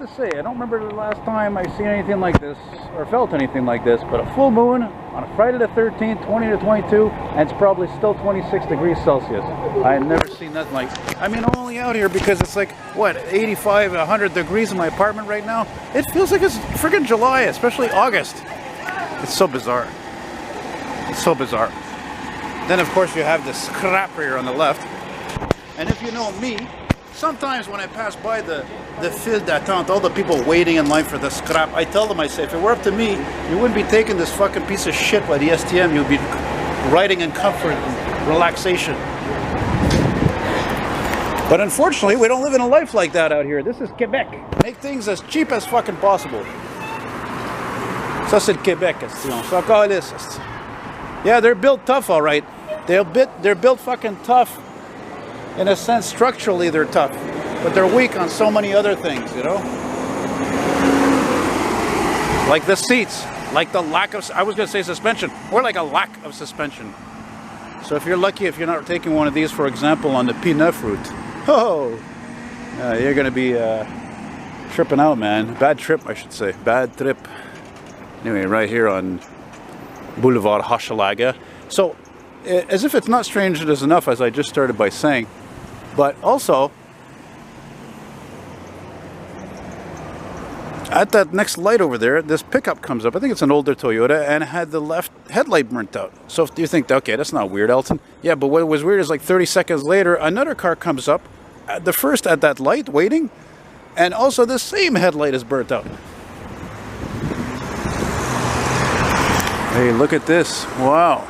to say, I don't remember the last time I seen anything like this or felt anything like this, but a full moon on a Friday the 13th, 20 to 22, and it's probably still 26 degrees Celsius. I've never seen nothing like, I mean, I'm only out here because it's like, what, 85, 100 degrees in my apartment right now? It feels like it's friggin' July, especially August. It's so bizarre. It's so bizarre. Then, of course, you have the scrap here on the left. And if you know me, sometimes when I pass by the file d'attente, all the people waiting in line for the scrap, I tell them, I say, if it were up to me, you wouldn't be taking this fucking piece of shit by the STM. You'd be riding in comfort and relaxation. But unfortunately, we don't live in a life like that out here. This is Quebec. Make things as cheap as fucking possible. Ça c'est le Québec, c'est encore this. Yeah, they're built tough, all right. They're built fucking tough. In a sense, structurally they're tough, but they're weak on so many other things, you know? Like the seats, like the lack of, I was going to say suspension, or like a lack of suspension. So if you're lucky, if you're not taking one of these, for example, on the P9 route, oh, you're going to be tripping out, man. Bad trip, I should say. Bad trip. Anyway, right here on Boulevard Hochelaga. So, as if it's not strange, it is enough, as I just started by saying, but also, at that next light over there, this pickup comes up. I think it's an older Toyota, and it had the left headlight burnt out. So if you think, okay, that's not weird, Elton. Yeah, but what was weird is like 30 seconds later, another car comes up, the first at that light, waiting, and also the same headlight is burnt out. Hey, look at this. Wow.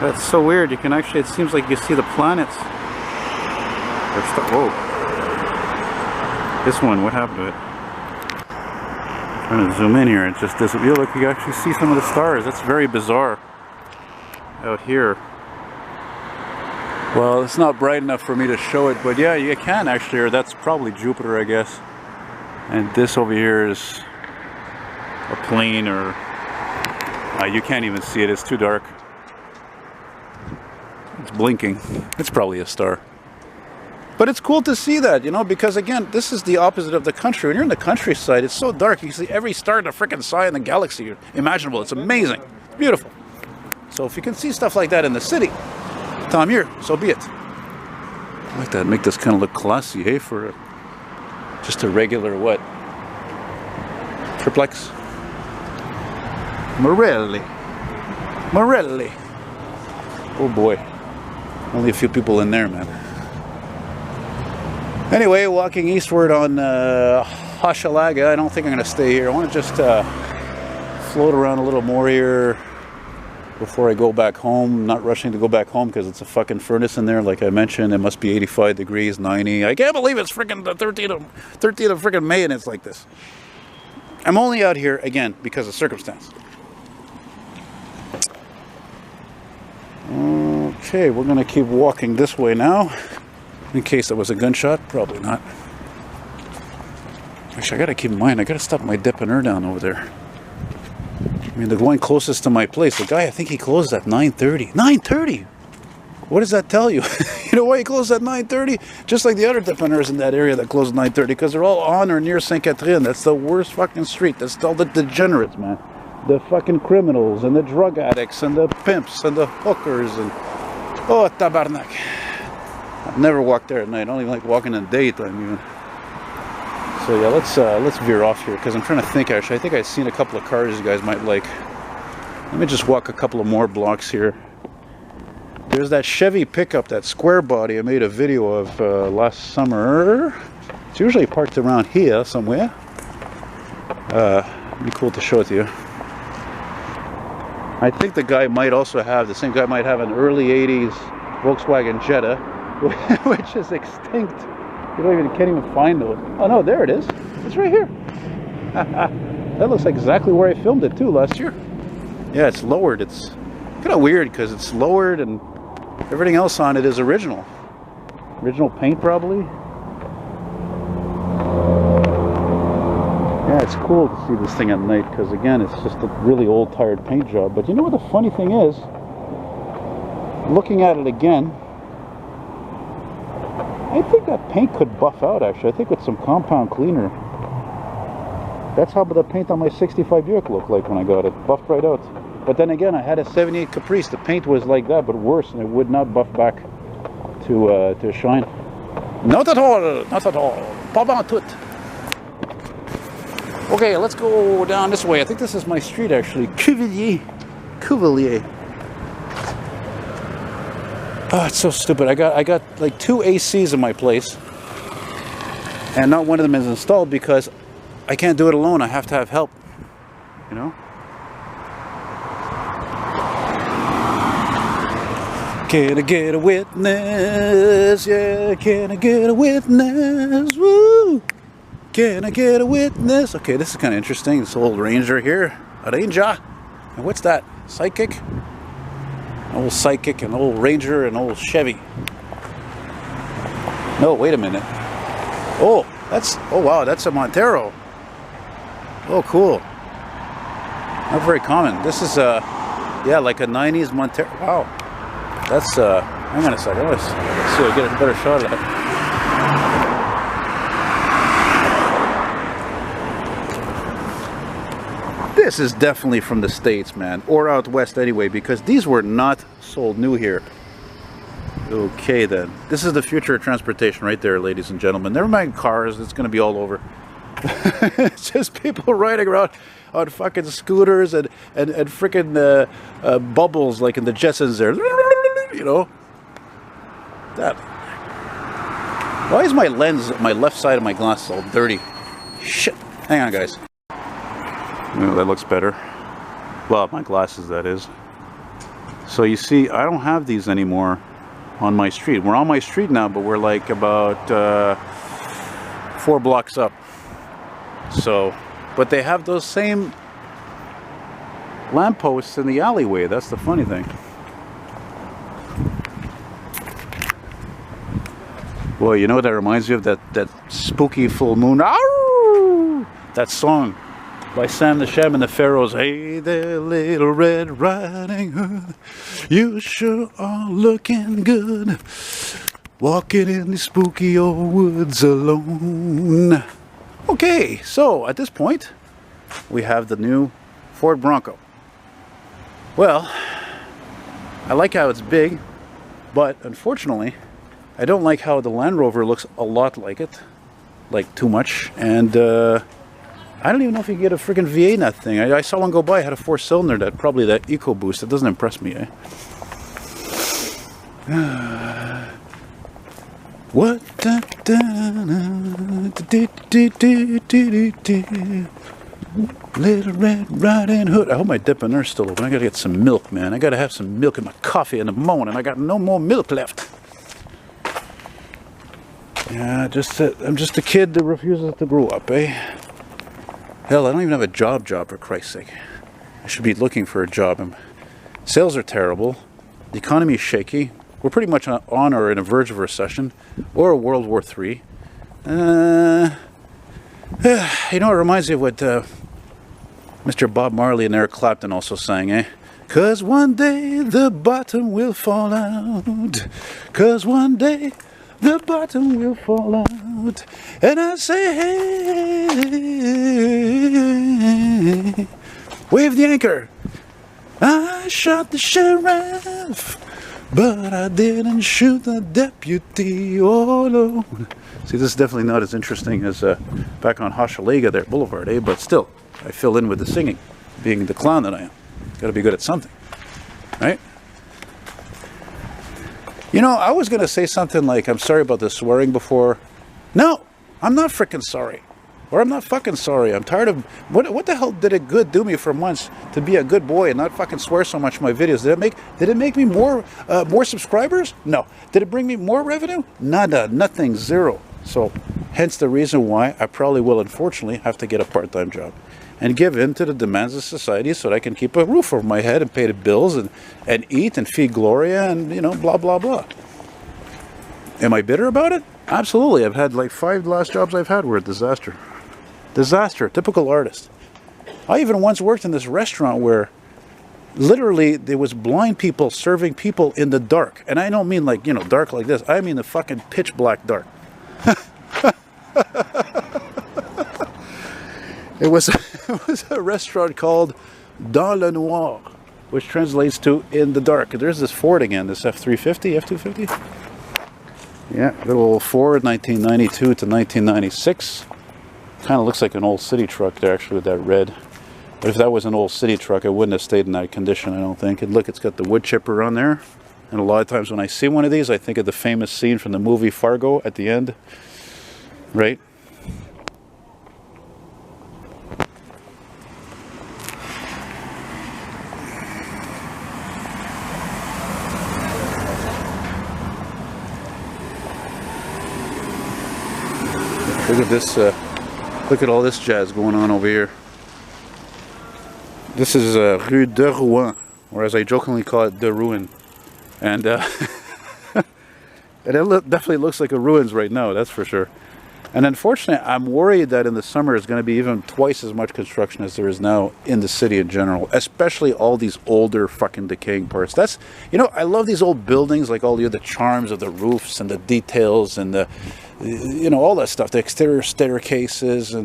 That's so weird. You can actually, it seems like you see the planets. Whoa. This one, what happened to it? I'm trying to zoom in here. It just doesn't feel like you actually see some of the stars. That's very bizarre out here. Well, it's not bright enough for me to show it, but yeah, you can actually, or that's probably Jupiter, I guess. And this over here is a plane, or you can't even see it. It's too dark. It's blinking. It's probably a star. But it's cool to see that, you know, because again, this is the opposite of the country. When you're in the countryside, it's so dark. You can see every star in the frickin' sky in the galaxy imaginable. It's amazing. It's beautiful. So if you can see stuff like that in the city, Tom, here, so be it. I like that. Make this kind of look classy, hey, for just a regular, what? Triplex? Morelli. Oh boy. Only a few people in there, man. Anyway, walking eastward on Hochelaga. I don't think I'm going to stay here. I want to just float around a little more here before I go back home. Not rushing to go back home because it's a fucking furnace in there. Like I mentioned, it must be 85 degrees, 90. I can't believe it's freaking the 13th of freaking May and it's like this. I'm only out here, again, because of circumstance. Okay, we're going to keep walking this way now. In case there was a gunshot, probably not. Actually, I got to keep in mind, I got to stop my depanneur down over there. I mean, the one closest to my place, the guy, I think he closed at 9:30. 9:30? What does that tell you? You know why he closed at 9:30? Just like the other depanneurs in that area that close at 9:30, because they're all on or near St. Catherine. That's the worst fucking street. That's all the degenerates, man. The fucking criminals and the drug addicts and the pimps and the hookers and oh, tabarnak. I've never walked there at night. I don't even like walking in the daytime even. So yeah, let's veer off here because I'm trying to think. Actually, I think I've seen a couple of cars you guys might like. Let me just walk a couple of more blocks here. There's that Chevy pickup, that square body I made a video of last summer. It's usually parked around here somewhere. It'd be cool to show it to you. I think the guy might also have, the same guy might have an early 80s Volkswagen Jetta, which is extinct. You can't even find those. Oh no, there it is. It's right here. That looks like exactly where I filmed it too last year. Yeah, it's lowered. It's kind of weird because it's lowered and everything else on it is original. Original paint probably. Yeah, it's cool to see this thing at night because again, it's just a really old tired paint job. But you know what the funny thing is? Looking at it again, I think that paint could buff out, actually. I think with some compound cleaner. That's how the paint on my 65 Buick looked like when I got it. Buffed right out. But then again, I had a 78 Caprice. The paint was like that, but worse, and it would not buff back to shine. Not at all. Not at all. Pas en tout. Okay, let's go down this way. I think this is my street, actually. Cuvelier. Oh, it's so stupid. I got like 2 ACs in my place, and not one of them is installed because I can't do it alone. I have to have help, you know? Can I get a witness? Yeah, can I get a witness? Woo! Can I get a witness? Okay, this is kind of interesting. This old Ranger here. A Ranger. And what's that? Sidekick? An old Sidekick, an old Ranger, an old Chevy. No, wait a minute. Oh, wow, that's a Montero. Oh, cool. Not very common. This is yeah, like a 90s Montero. Wow. That's hang on a second. Let's see if I get a better shot of that. This is definitely from the States, man, or out west anyway, because these were not sold new here. Okay, then. This is the future of transportation right there, ladies and gentlemen. Never mind cars, it's going to be all over. It's just people riding around on fucking scooters and freaking bubbles like in the Jetsons there. You know? That. Why is my lens, my left side of my glass all dirty? Shit. Hang on, guys. Oh, that looks better. Well, my glasses, that is. So you see, I don't have these anymore on my street. We're on my street now, but we're like about 4 blocks up. So, but they have those same lampposts in the alleyway. That's the funny thing. Well, you know what that reminds me of? That spooky full moon. Ow! That song by Sam the Sham and the Pharaohs. Hey there, little Red Riding Hood, you sure are looking good, walking in the spooky old woods alone. Okay, so at this point, we have the new Ford Bronco. Well, I like how it's big, but unfortunately, I don't like how the Land Rover looks a lot like it, like too much, and I don't even know if you can get a freaking V8 in that thing. I saw one go by, it had a 4-cylinder, that probably that EcoBoost. It doesn't impress me, eh? What? Little Red Riding Hood. I hope my Depaneur's still open. I gotta get some milk, man. I gotta have some milk in my coffee in the morning. I got no more milk left. Yeah, I'm just a kid that refuses to grow up, eh? Hell, I don't even have a job for Christ's sake. I should be looking for a job. Sales are terrible. The economy is shaky. We're pretty much on or in a verge of a recession or a World War III. You know, it reminds me of what Mr. Bob Marley and Eric Clapton also sang, eh? 'Cause one day the bottom will fall out. 'Cause one day the bottom will fall out. And I say, hey, wave the anchor. I shot the sheriff, but I didn't shoot the deputy. Oh no. See, this is definitely not as interesting as back on Hochelaga there, Boulevard, eh? But still, I fill in with the singing, being the clown that I am. Gotta be good at something, right? You know, I was gonna say something like, I'm sorry about the swearing before. No, I'm not freaking sorry. Or I'm not fucking sorry. I'm tired of... What the hell did it good do me for months to be a good boy and not fucking swear so much in my videos? Did it make me more subscribers? No. Did it bring me more revenue? Nada. Nothing. Zero. So, hence the reason why I probably will, unfortunately, have to get a part-time job and give in to the demands of society so that I can keep a roof over my head and pay the bills and eat and feed Gloria and, you know, blah, blah, blah. Am I bitter about it? Absolutely. I've had like 5 last jobs I've had were a disaster. Disaster. Typical artist. I even once worked in this restaurant where Literally, there was blind people serving people in the dark. And I don't mean like, you know, dark like this. I mean the fucking pitch black dark. It was a restaurant called Dans le Noir, which translates to in the dark. There's this Ford again, this F350, F250. Yeah, good old Ford, 1992 to 1996. Kind of looks like an old city truck there, actually, with that red. But if that was an old city truck, it wouldn't have stayed in that condition, I don't think. And look, it's got the wood chipper on there. And a lot of times when I see one of these, I think of the famous scene from the movie Fargo at the end. Right? Look at this, look at all this jazz going on over here. This is Rue de Rouen, or as I jokingly call it, de Rouen. And, and it definitely looks like a ruins right now, that's for sure. And unfortunately, I'm worried that in the summer it's going to be even twice as much construction as there is now in the city in general, especially all these older fucking decaying parts. That's, you know, I love these old buildings, like all the other charms of the roofs and the details and the, you know, all that stuff, the exterior staircases.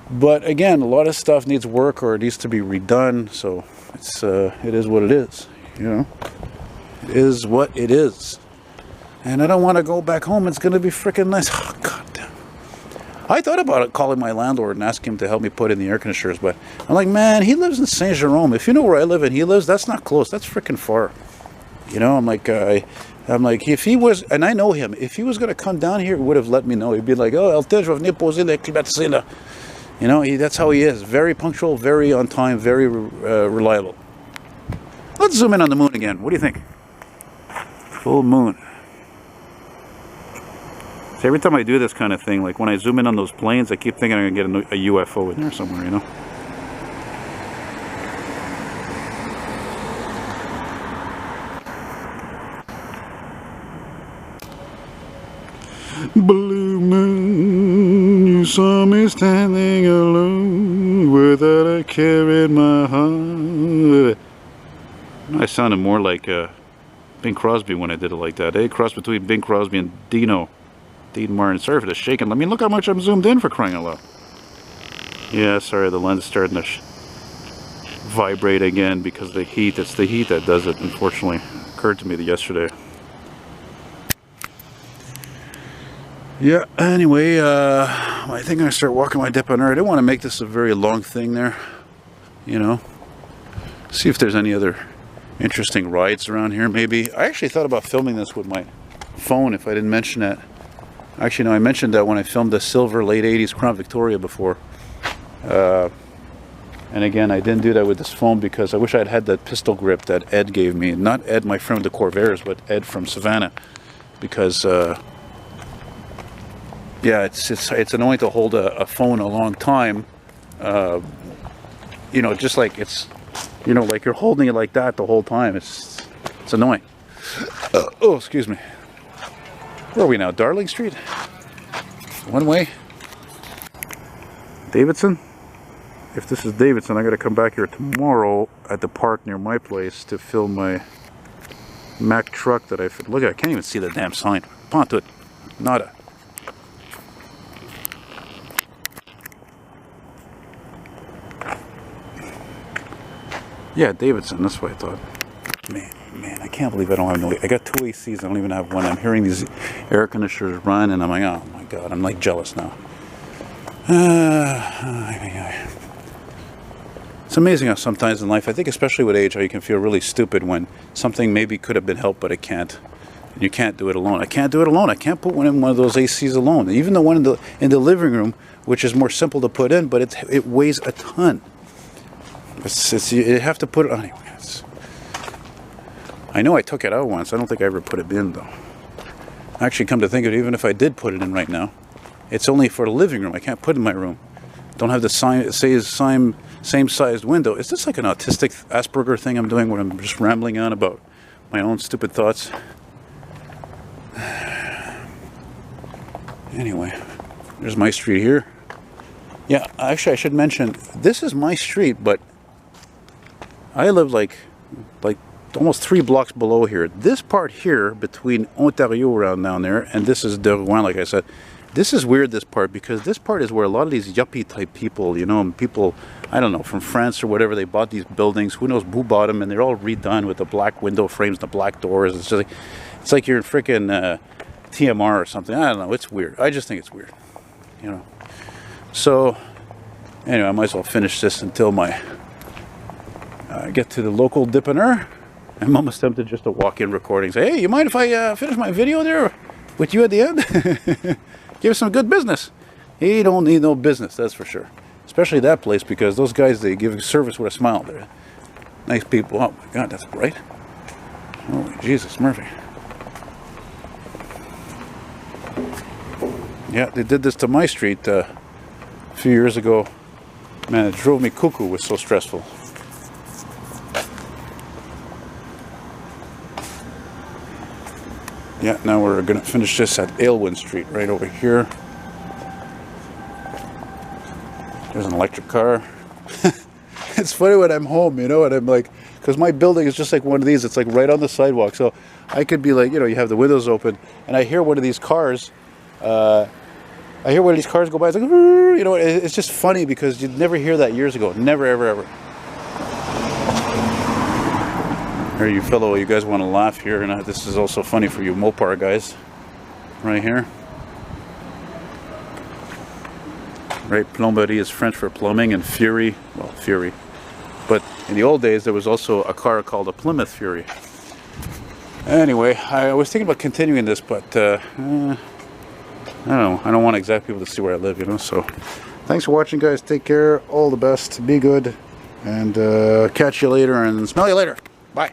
But again, a lot of stuff needs work or it needs to be redone, so it is what it is, you know. It is what it is. And I don't want to go back home. It's going to be freaking nice. Oh, God damn. I thought about it, calling my landlord and asking him to help me put in the air conditioners, but I'm like, man, he lives in Saint Jerome. If you know where I live and he lives, that's not close. That's freaking far. You know, I'm like, if he was, and I know him, if he was going to come down here, he would have let me know. He'd be like, oh, Elton, je vais venir poser le climatisé là. You know, that's how he is. Very punctual, very on time, very reliable. Let's zoom in on the moon again. What do you think? Full moon. So every time I do this kind of thing, like when I zoom in on those planes, I keep thinking I'm going to get a UFO in there somewhere, you know? Blue moon, you saw me standing alone without a care in my heart. I sounded more like Bing Crosby when I did it like that, eh? Cross between Bing Crosby and Dean Martin. Sorry for the shaking. I mean, look how much I'm zoomed in, for crying out loud. Yeah, sorry, the lens is starting to vibrate again because of the heat. It's the heat that does it, unfortunately. It occurred to me yesterday. Yeah, anyway, I think I'm going to start walking my dépanneur. I didn't want to make this a very long thing there, you know. See if there's any other interesting rides around here, maybe. I actually thought about filming this with my phone if I didn't mention that. Actually, no, I mentioned that when I filmed the silver late 80s Crown Victoria before. And again, I didn't do that with this phone because I wish I'd had that pistol grip that Ed gave me. Not Ed, my friend with the Corvairs, but Ed from Savannah. Because, yeah, it's annoying to hold a phone a long time. You know, just like it's, you know, like you're holding it like that the whole time. It's annoying. Oh, excuse me. Where are we now? Darling Street? One way? Davidson? If this is Davidson, I gotta come back here tomorrow at the park near my place to film my Mack truck that look at. I can't even see the damn sign. Ponto it. Nada. Yeah, Davidson, that's what I thought. Man, I can't believe I don't have no... I got 2 ACs, I don't even have one. I'm hearing these air conditioners run, and I'm like, oh my God, I'm like jealous now. It's amazing how sometimes in life, I think especially with age, how you can feel really stupid when something maybe could have been helped, but it can't. And you can't do it alone. I can't do it alone. I can't put one in one of those ACs alone. Even the one in the living room, which is more simple to put in, but it weighs a ton. You have to put it on. Anyway, I know I took it out once. I don't think I ever put it in, though. Actually, come to think of it, even if I did put it in right now, it's only for the living room. I can't put it in my room. Don't have the same-sized window. Is this like an autistic Asperger thing I'm doing when I'm just rambling on about my own stupid thoughts? Anyway, there's my street here. Yeah, actually, I should mention, this is my street, but I live like almost 3 blocks below here. This part here between Ontario around down there, and this is de Rouen, like I said. This is weird, this part, because this part is where a lot of these yuppie type people, you know, and people, I don't know, from France or whatever, they bought these buildings. Who knows who bought them, and they're all redone with the black window frames, the black doors. It's just like, it's like you're in freaking TMR or something. I don't know. It's weird. I just think it's weird, you know. So anyway, I might as well finish this until my get to the local dippener. I'm almost tempted just to walk in recording, say, hey, you mind if I finish my video there with you at the end? Give us some good business. He don't need no business, that's for sure. Especially that place, because those guys, they give service with a smile. They're nice people. Oh my God, that's bright. Holy Jesus, Murphy. Yeah, they did this to my street a few years ago. Man, it drove me cuckoo. It was so stressful. Yeah, now we're going to finish this at Aylwin Street, right over here. There's an electric car. It's funny when I'm home, you know, and I'm like, because my building is just like one of these. It's like right on the sidewalk. So I could be like, you know, you have the windows open, and I hear one of these cars. I hear one of these cars go by. It's like, you know, it's just funny because you'd never hear that years ago. Never, ever, ever. Here, you fellow, you guys want to laugh here, and this is also funny for you Mopar guys, right here. Right, plomberie is French for plumbing, and Fury, well, Fury. But in the old days, there was also a car called a Plymouth Fury. Anyway, I was thinking about continuing this, but I don't know. I don't want exact people to see where I live, you know. So, thanks for watching, guys. Take care. All the best. Be good, and catch you later, and smell you later. Bye.